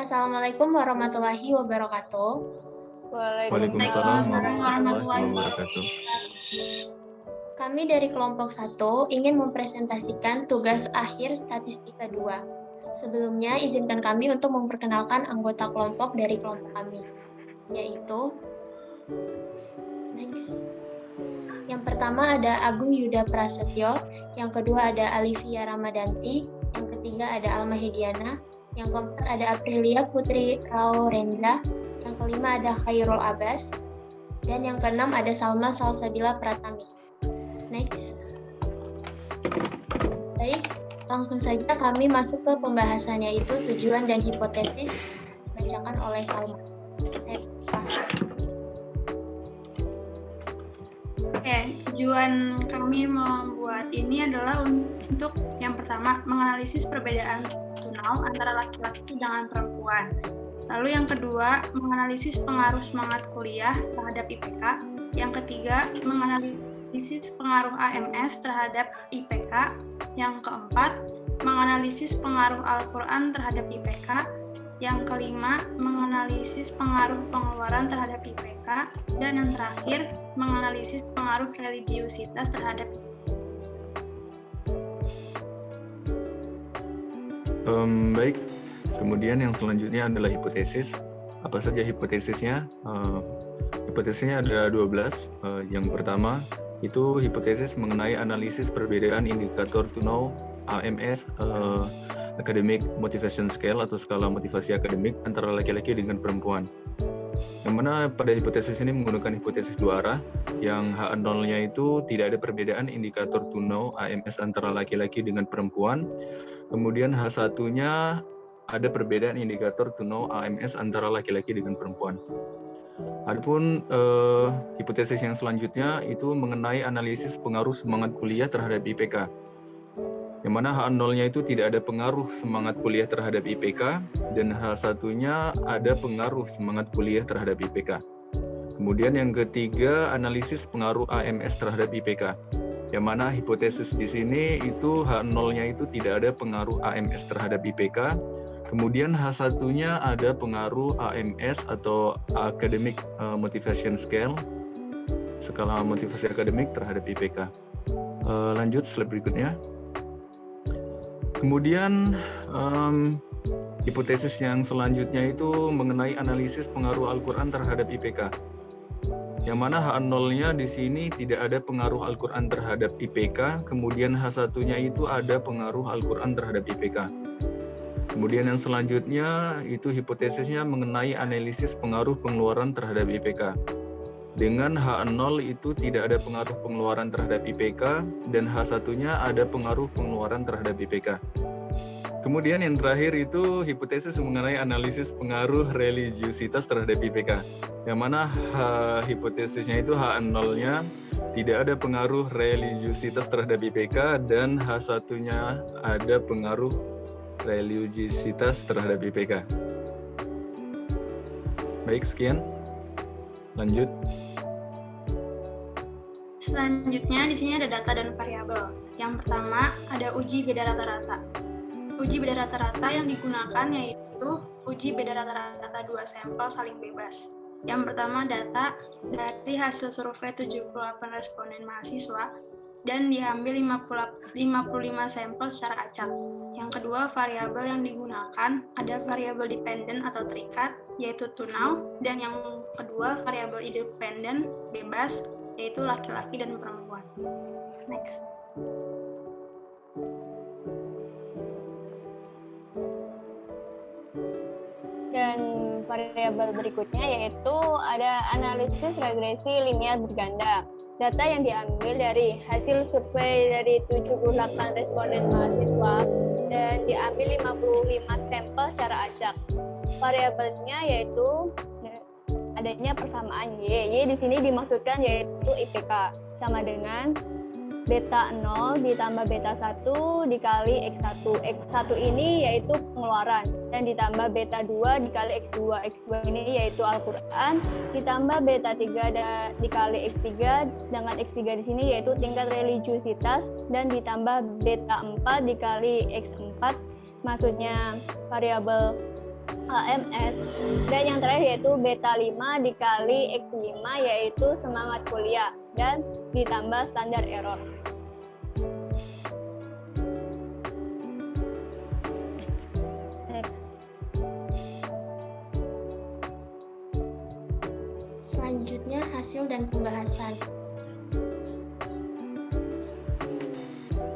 Assalamualaikum warahmatullahi wabarakatuh. Waalaikumsalam warahmatullahi wabarakatuh. Kami dari kelompok 1 ingin mempresentasikan tugas akhir statistika 2. Sebelumnya, izinkan kami untuk memperkenalkan anggota kelompok dari kelompok kami, yaitu yang pertama ada Agung Yuda Prasetyo, yang kedua ada Alivia Ramadanti, yang ketiga ada Alma Hediana, yang keempat ada Aprilia Putri Raurenza, yang kelima ada Khairul Abbas, dan yang keenam ada Salma Salsabila Pratami. Next. Baik, langsung saja kami masuk ke pembahasannya, yaitu tujuan dan hipotesis dibacakan oleh Salma. Tujuan kami membuat ini adalah untuk yang pertama menganalisis perbedaan tunau antara laki-laki dengan perempuan. Lalu yang kedua menganalisis pengaruh semangat kuliah terhadap IPK. Yang ketiga menganalisis pengaruh AMS terhadap IPK. Yang keempat menganalisis pengaruh Al-Quran terhadap IPK. Yang kelima, menganalisis pengaruh pengeluaran terhadap IPK, dan yang terakhir, menganalisis pengaruh religiusitas terhadap Baik, kemudian yang selanjutnya adalah hipotesis. Apa saja hipotesisnya? Hipotesisnya ada 12. Yang pertama, itu hipotesis mengenai analisis perbedaan indikator tunau AMS, Academic Motivation Scale atau skala motivasi akademik antara laki-laki dengan perempuan. Yang mana pada hipotesis ini menggunakan hipotesis dua arah, yang H0-nya itu tidak ada perbedaan indikator tunau AMS antara laki-laki dengan perempuan. Kemudian H1-nya ada perbedaan indikator tunau AMS antara laki-laki dengan perempuan. Adapun hipotesis yang selanjutnya itu mengenai analisis pengaruh semangat kuliah terhadap IPK. Yang mana H0-nya itu tidak ada pengaruh semangat kuliah terhadap IPK, dan H1-nya ada pengaruh semangat kuliah terhadap IPK. Kemudian yang ketiga, analisis pengaruh AMS terhadap IPK. Yang mana hipotesis di sini itu H0-nya itu tidak ada pengaruh AMS terhadap IPK. Kemudian H1-nya ada pengaruh AMS atau Academic Motivation Scale, skala motivasi akademik terhadap IPK. Lanjut slide berikutnya. Kemudian hipotesis yang selanjutnya itu mengenai analisis pengaruh Al-Quran terhadap IPK. Yang mana H0-nya di sini tidak ada pengaruh Al-Quran terhadap IPK, kemudian H1-nya itu ada pengaruh Al-Quran terhadap IPK. Kemudian yang selanjutnya itu hipotesisnya mengenai analisis pengaruh pengeluaran terhadap IPK. Dengan H0 itu tidak ada pengaruh pengeluaran terhadap IPK, dan H1-nya ada pengaruh pengeluaran terhadap IPK. Kemudian yang terakhir itu hipotesis mengenai analisis pengaruh religiusitas terhadap IPK. Yang mana hipotesisnya itu H0-nya tidak ada pengaruh religiusitas terhadap IPK, dan H1-nya ada pengaruh religiusitas terhadap IPK. Baik, sekian. Lanjut. Selanjutnya di sini ada data dan variabel. Yang pertama ada uji beda rata-rata. Uji beda rata-rata yang digunakan yaitu uji beda rata-rata 2 sampel saling bebas. Yang pertama data dari hasil survei 78 responden mahasiswa dan diambil 55 sampel secara acak. Yang kedua, variabel yang digunakan ada variabel dependen atau terikat, yaitu tunau, dan yang kedua, variabel independen bebas, yaitu laki-laki dan perempuan. Next. Dan variabel berikutnya yaitu ada analisis regresi linear berganda. Data yang diambil dari hasil survei dari 78 responden mahasiswa dan diambil 55 sampel secara acak. Variabelnya yaitu adanya persamaan Y di sini dimaksudkan yaitu IPK sama dengan beta 0 ditambah beta 1 dikali X1. X1 ini yaitu pengeluaran dan ditambah beta 2 dikali X2. X2 ini yaitu Al-Quran ditambah beta 3 dikali X3 dengan X3 di sini yaitu tingkat religiusitas dan ditambah beta 4 dikali X4 maksudnya variabel AMS. Dan yang terakhir yaitu beta 5 dikali X5 yaitu semangat kuliah dan ditambah standar error. Selanjutnya hasil dan pembahasan.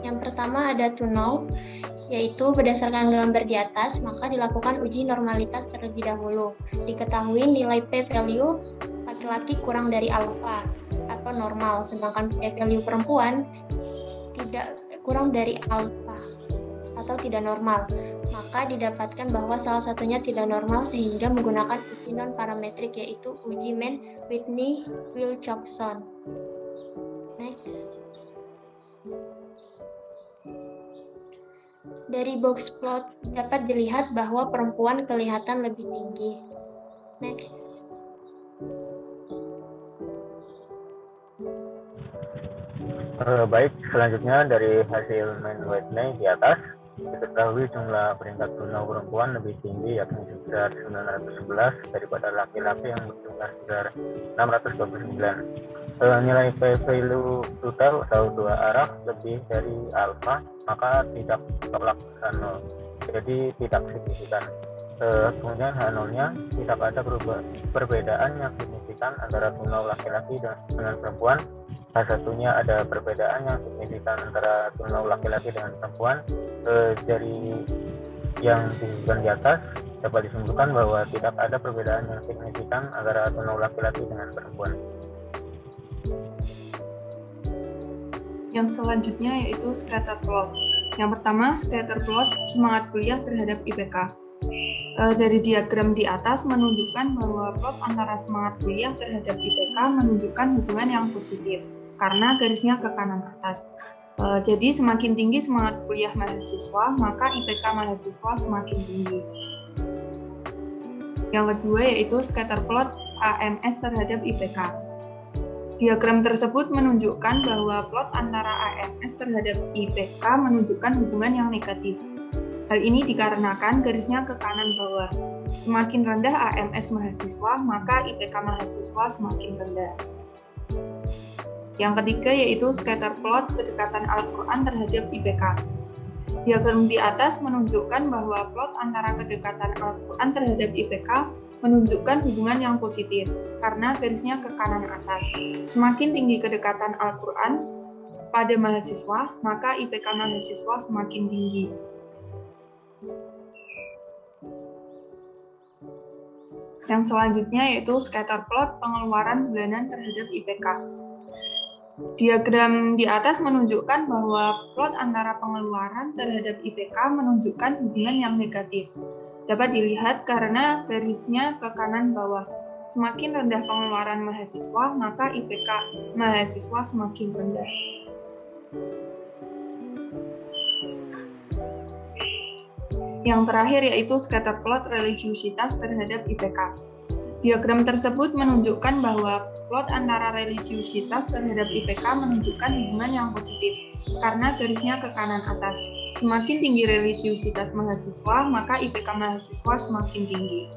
Yang pertama ada to know, yaitu berdasarkan gambar di atas, maka dilakukan uji normalitas terlebih dahulu. Diketahui nilai p-value laki-laki kurang dari alfa atau normal, sedangkan p-value perempuan tidak kurang dari alfa atau tidak normal. Maka didapatkan bahwa salah satunya tidak normal sehingga menggunakan uji non-parametrik yaitu uji Mann-Whitney-Wilcoxon. Next. Dari box plot dapat dilihat bahwa perempuan kelihatan lebih tinggi. Next. Baik, selanjutnya dari hasil Mann-Whitney di atas, diketahui jumlah peringkat tunau perempuan lebih tinggi yakni sebesar 911 daripada laki-laki yang berjumlah sebesar 629. Nilai p-value total atau dua arah lebih dari alfa, maka tidak tolak H0, jadi tidak signifikan. Kemudian H0-nya tidak ada perbedaan yang signifikan antara tunau laki-laki dengan perempuan. H1-nya ada perbedaan yang signifikan antara tunau laki-laki dengan perempuan. Dari yang disebutkan di atas dapat disimpulkan bahwa tidak ada perbedaan yang signifikan antara tunau laki-laki dengan perempuan. Yang selanjutnya yaitu scatter plot. Yang pertama, scatter plot semangat kuliah terhadap IPK. Dari diagram di atas menunjukkan bahwa plot antara semangat kuliah terhadap IPK menunjukkan hubungan yang positif karena garisnya ke kanan atas. Jadi semakin tinggi semangat kuliah mahasiswa, maka IPK mahasiswa semakin tinggi. Yang kedua yaitu scatter plot AMS terhadap IPK. Diagram tersebut menunjukkan bahwa plot antara AMS terhadap IPK menunjukkan hubungan yang negatif. Hal ini dikarenakan garisnya ke kanan bawah. Semakin rendah AMS mahasiswa, maka IPK mahasiswa semakin rendah. Yang ketiga yaitu scatter plot kedekatan Al-Quran terhadap IPK. Diagram di atas menunjukkan bahwa plot antara kedekatan Al-Quran terhadap IPK menunjukkan hubungan yang positif, karena garisnya ke kanan atas. Semakin tinggi kedekatan Al-Quran pada mahasiswa, maka IPK mahasiswa semakin tinggi. Yang selanjutnya yaitu scatter plot pengeluaran bulanan terhadap IPK. Diagram di atas menunjukkan bahwa plot antara pengeluaran terhadap IPK menunjukkan hubungan yang negatif. Dapat dilihat karena garisnya ke kanan bawah. Semakin rendah pengeluaran mahasiswa, maka IPK mahasiswa semakin rendah. Yang terakhir yaitu scatter plot religiusitas terhadap IPK. Diagram tersebut menunjukkan bahwa plot antara religiusitas terhadap IPK menunjukkan hubungan yang positif, karena garisnya ke kanan atas. Semakin tinggi religiusitas mahasiswa, maka IPK mahasiswa semakin tinggi.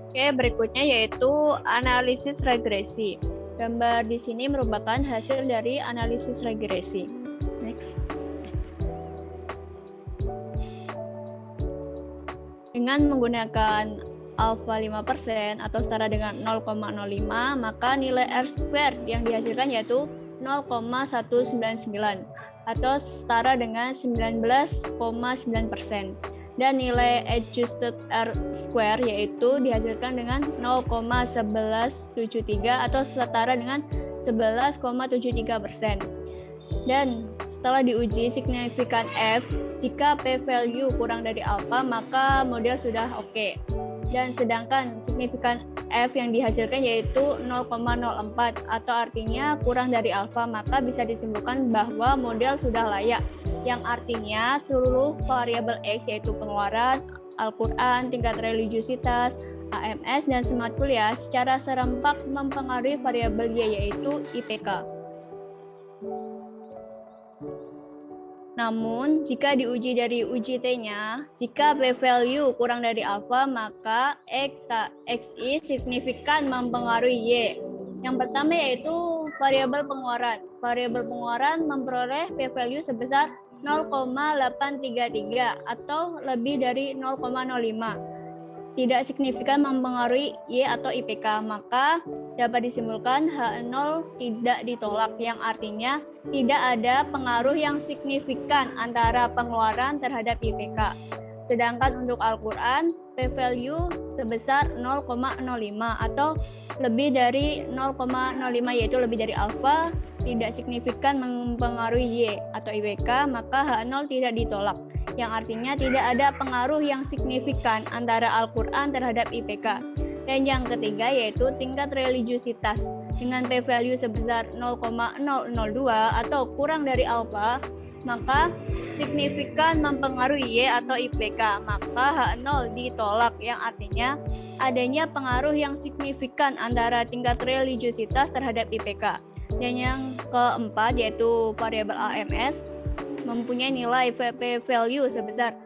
Oke, berikutnya yaitu analisis regresi. Gambar di sini merupakan hasil dari analisis regresi. Next. Dengan menggunakan alfa 5% atau setara dengan 0,05, maka nilai R-square yang dihasilkan yaitu 0,199 atau setara dengan 19,9%. Dan nilai adjusted R-square yaitu dihasilkan dengan 0,1173 atau setara dengan 11,73%. Dan setelah diuji signifikan F, jika p-value kurang dari alfa, maka model sudah oke. Dan sedangkan signifikan F yang dihasilkan yaitu 0,04 atau artinya kurang dari alfa, maka bisa disimpulkan bahwa model sudah layak, yang artinya seluruh variabel X yaitu pengeluaran, Al-Quran, tingkat religiusitas, AMS, dan semangat kuliah secara serempak mempengaruhi variabel Y yaitu IPK. Namun, jika diuji dari uji T-nya, jika p-value kurang dari alfa, maka XI signifikan mempengaruhi Y. Yang pertama yaitu variabel pengeluaran. Variabel pengeluaran memperoleh p-value sebesar 0,833 atau lebih dari 0,05. Tidak signifikan mempengaruhi Y atau IPK, maka dapat disimpulkan H0 tidak ditolak, yang artinya tidak ada pengaruh yang signifikan antara pengeluaran terhadap IPK. Sedangkan untuk Al-Quran, p-value sebesar 0,05 atau lebih dari 0,05, yaitu lebih dari alfa, tidak signifikan mempengaruhi Y atau IPK, maka H0 tidak ditolak, yang artinya tidak ada pengaruh yang signifikan antara Al-Quran terhadap IPK. Dan yang ketiga yaitu tingkat religiusitas. Dengan p-value sebesar 0,002 atau kurang dari alfa, maka signifikan mempengaruhi Y atau IPK, maka H0 ditolak, yang artinya adanya pengaruh yang signifikan antara tingkat religiusitas terhadap IPK. Dan yang keempat yaitu variabel AMS mempunyai nilai p-value sebesar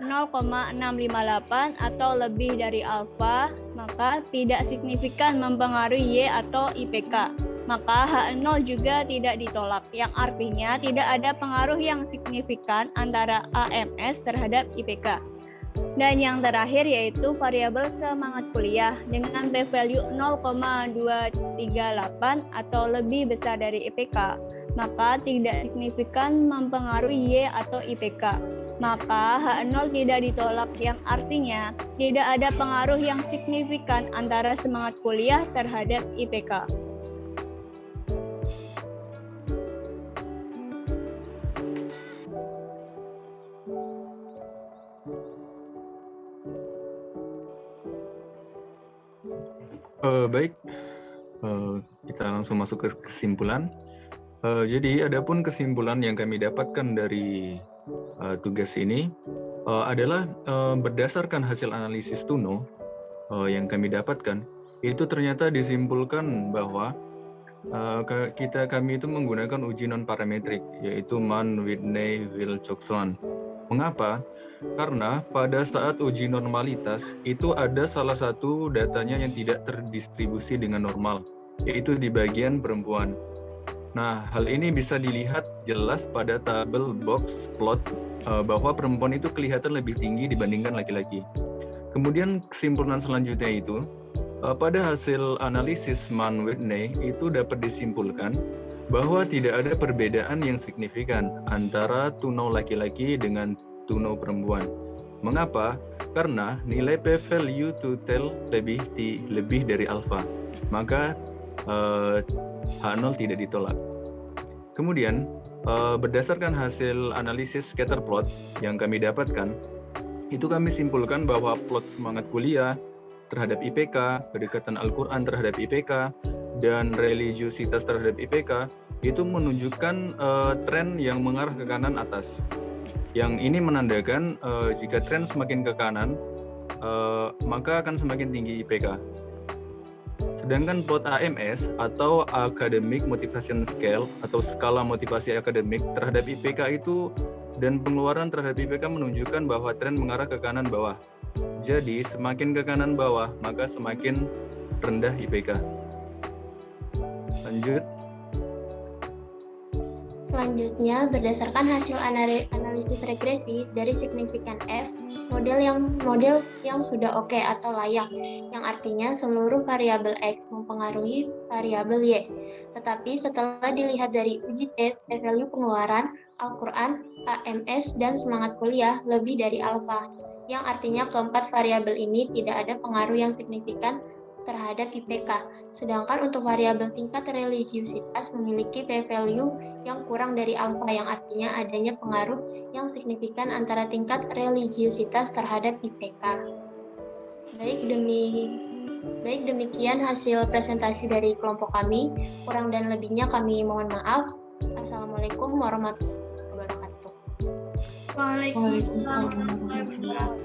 0,658 atau lebih dari alfa, maka tidak signifikan mempengaruhi Y atau IPK. Maka H0 juga tidak ditolak, yang artinya tidak ada pengaruh yang signifikan antara AMS terhadap IPK. Dan yang terakhir yaitu variabel semangat kuliah dengan p-value 0,238 atau lebih besar dari IPK, maka tidak signifikan mempengaruhi Y atau IPK. Maka H0 tidak ditolak, yang artinya tidak ada pengaruh yang signifikan antara semangat kuliah terhadap IPK. Baik, kita langsung masuk ke kesimpulan. Jadi, adapun kesimpulan yang kami dapatkan dari tugas ini adalah berdasarkan hasil analisis Tuno yang kami dapatkan, itu ternyata disimpulkan bahwa kami itu menggunakan uji non-parametrik, yaitu Mann, Whitney, Wilcoxon. Mengapa? Karena pada saat uji normalitas itu ada salah satu datanya yang tidak terdistribusi dengan normal, yaitu di bagian perempuan. Nah, hal ini bisa dilihat jelas pada tabel box plot bahwa perempuan itu kelihatan lebih tinggi dibandingkan laki-laki. Kemudian kesimpulan selanjutnya itu, pada hasil analisis Mann-Whitney itu dapat disimpulkan bahwa tidak ada perbedaan yang signifikan antara tunaw laki-laki dengan tunaw perempuan. Mengapa? Karena nilai p-value to tell lebih dari alfa. Maka H0 tidak ditolak. Kemudian, berdasarkan hasil analisis scatter plot yang kami dapatkan, itu kami simpulkan bahwa plot semangat kuliah terhadap IPK, kedekatan Al-Quran terhadap IPK, dan religiusitas terhadap IPK itu menunjukkan tren yang mengarah ke kanan atas. Yang ini menandakan jika tren semakin ke kanan, maka akan semakin tinggi IPK. Sedangkan plot AMS atau Academic Motivation Scale atau skala motivasi akademik terhadap IPK itu dan pengeluaran terhadap IPK menunjukkan bahwa tren mengarah ke kanan bawah. Jadi semakin ke kanan bawah, maka semakin rendah IPK. Lanjut. Selanjutnya, berdasarkan hasil analisis regresi dari signifikan F, model yang sudah oke atau layak, yang artinya seluruh variabel X mempengaruhi variabel Y. Tetapi setelah dilihat dari uji T, p-value pengeluaran, Al-Quran, AMS, dan semangat kuliah lebih dari alfa, yang artinya keempat variabel ini tidak ada pengaruh yang signifikan terhadap IPK. Sedangkan untuk variabel tingkat religiusitas memiliki p-value yang kurang dari alfa, yang artinya adanya pengaruh yang signifikan antara tingkat religiusitas terhadap IPK. Baik, demikian hasil presentasi dari kelompok kami. Kurang dan lebihnya kami mohon maaf. Assalamualaikum warahmatullahi wabarakatuh. Waalaikumsalam warahmatullahi wabarakatuh.